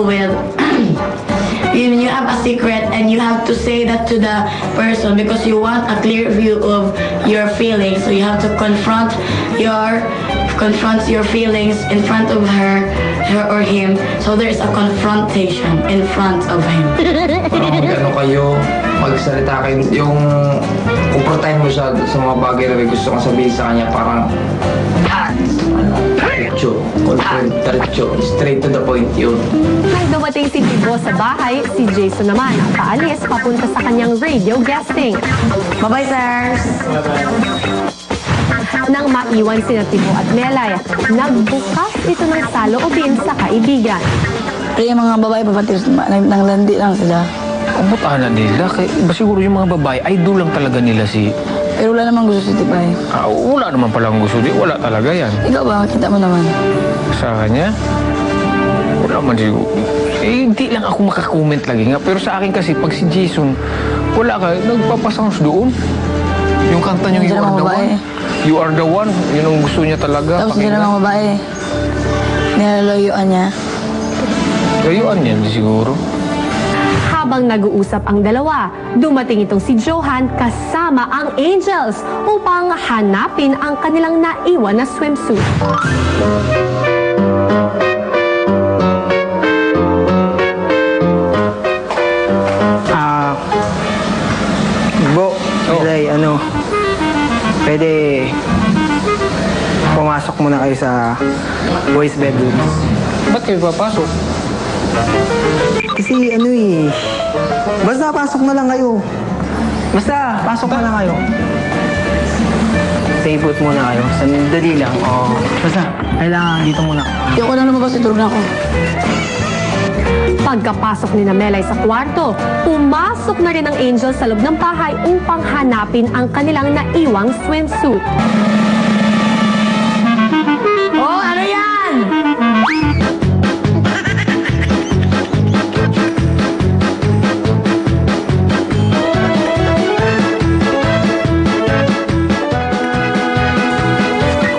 deal with you have a secret and you have to say that to the person because you want a clear view of your feelings. So you have to confront your feelings in front of her or him. So there's a confrontation in front of him. Parang kayo, magsalita kayo, yung kumportahin mo siya sa mga bagay na may gusto kong sabihin sa kanya, parang diretso, straight to the point yun. Nang dumating si Tibo sa bahay, si Jason naman paalis papunta sa kanyang radio guesting. Bye-bye, sirs! Nang maiwan sina Tibo at Melay, nagbukas ito ng saloobin sa kaibigan. Kaya mga babae papatiros, nang landi lang sila. Ba't anak nila? Ba siguro yung mga babae, idol lang talaga nila si... Pero wala namang gusto si Tipay. Wala naman palang gusto. Wala talaga yan. Ikaw ba? Kita mo naman. Sa kanya? Wala man siguro. Hindi lang ako makakomment lagi nga. Pero sa akin kasi, pag si Jason, wala ka, nagpapasounds doon. Yung kanta niyo, You Are the One. You Are the One. Yun ang gusto niya talaga. Tapos hindi namang babae. Nilalayuan niya. Layuan niya siguro. Habang nag-uusap ang dalawa, dumating itong si Johan kasama ang Angels upang hanapin ang kanilang naiwan na swimsuit. Milay, pwede pumasok muna kayo sa boys' bedrooms. Ba't kayo papasok? Kasi basta pasok na lang kayo. Basta, pasok na lang kayo. Stay put muna kayo. Sandali lang. Basta, kailangan dito muna. Ayoko na lumabas, itulog na ako. Pagkapasok ni Melay sa kwarto, pumasok na rin ang Angel sa loob ng bahay upang hanapin ang kanilang naiwang swimsuit. Oh, ano yan?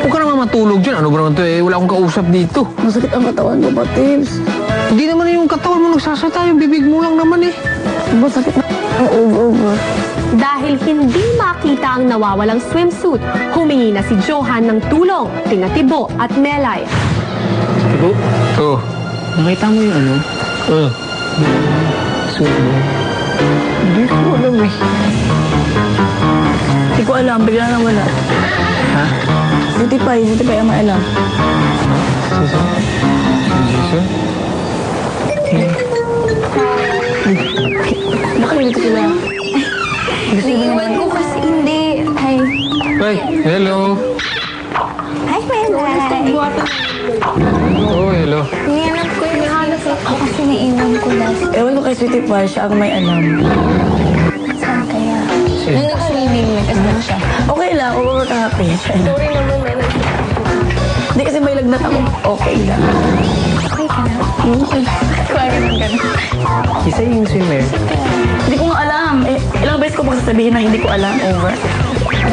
Huwag ka naman matulog dyan. Ano ba naman ito wala akong kausap dito. Masakit ang katawan ko ba, Tips? Hindi naman yung katawan mo nagsasata. Yung bibig mo lang naman Masakit na over. Dahil hindi makita ang nawawalang swimsuit, humingi na si Johan ng tulong, tina Tibo at Melay. Tibo, Oo. nakita mo yung suit mo? Hindi ko alam eh. Hindi ko alam, bigla na wala. Ha? Si Tipay ang maalam. Jason? Nakalilito sila. Iwan ko kasi hindi. Hi. Hey, hello. Hi, Melay. Oh, hello. Nihanap ko yung hanap ako kasi naiwan ko last. Ewan ko kay Sweetie Pie, siya ang may alam. Saan kaya? Nung nag-swimming, nag-asnak siya. Okay lang, over ka happy. Sorry naman, Melay. Hindi kasi may lagnat ako. Okay lang. Okay ka na? Okay. Kuha naman ka na. Isa yung swimmer. Hindi ko nga alam. Ilang beses ko pagsasabihin na hindi ko alam. Over.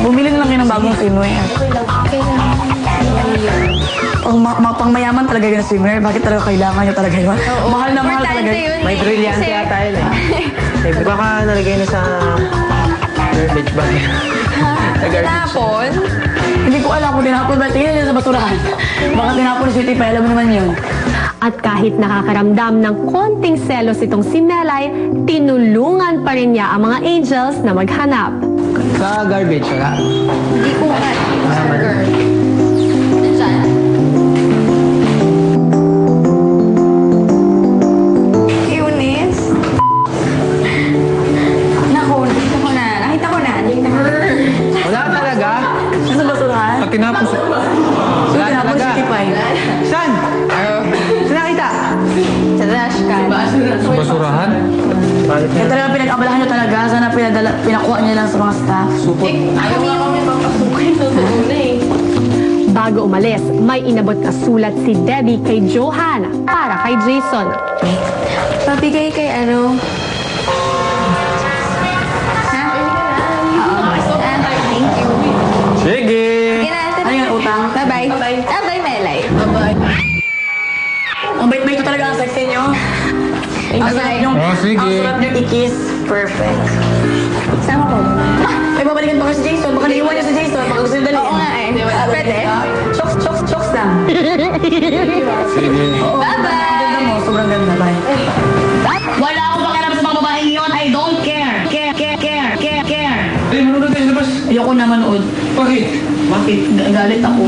Bumili na lang kayo ng bagong swimwear. Okay lang. Pang mayaman talaga yun na swimwear. Bakit talaga kailangan nyo talaga yun? Mahal na mahal talaga. Importante yun. May brilyante Kasi- yata yun baka nalagay na sa garbage bag. Tinapon? Hindi ko alam kung tinapon ba. Tingnan nyo sa basurahan. Baka tinapon ni Sweetie Pie. Alam mo naman yun. At kahit nakakaramdam ng konting selos itong si Melay, tinulungan pa rin niya ang mga Angels na maghanap. Sa garbage, wala? Hindi ko nga. Sugar. Nandiyan? Eunice? Naku, nakita ko na. Nakita ko na. Wala talaga? Sa basurahan? Pag tinapos... Wala tinapon si Sweetie Pie. Saan? Saan nakita? Sa trash can. Sa basurahan? Kaya talaga pinag-abalahan nyo talaga. Sana pinakuha nyo lang sa mga staff. Supot. Ayaw nga kami papasukin. Totoo na eh. Bago umalis, may inabot na sulat si Debbie kay Johan para kay Jason. Papigay kay ano? Ha? Thank you. Sige! Ano yung utang? Bye-bye. Bye-bye, Melay. Bye-bye. Ang bait-bait ko talaga ang sexy nyo. Ang sarap niyong, Oh, sige. ang sarap niyong i-kiss. Perfect. Sama ko. Ay, babalikan pa ka si Jason. Baka naiwan niya si Jason. Baka gusto niyo dalhin. Oo nga eh. Pwede. Chokes lang. Sige. Bye-bye! Ganda mo, sobrang ganda. Bye. Wala akong pakialam sa mga babaeng yun. I don't care. Care. Ay, manood tayo sa labas. Ayoko na manood. Bakit? Bakit? Galit ako.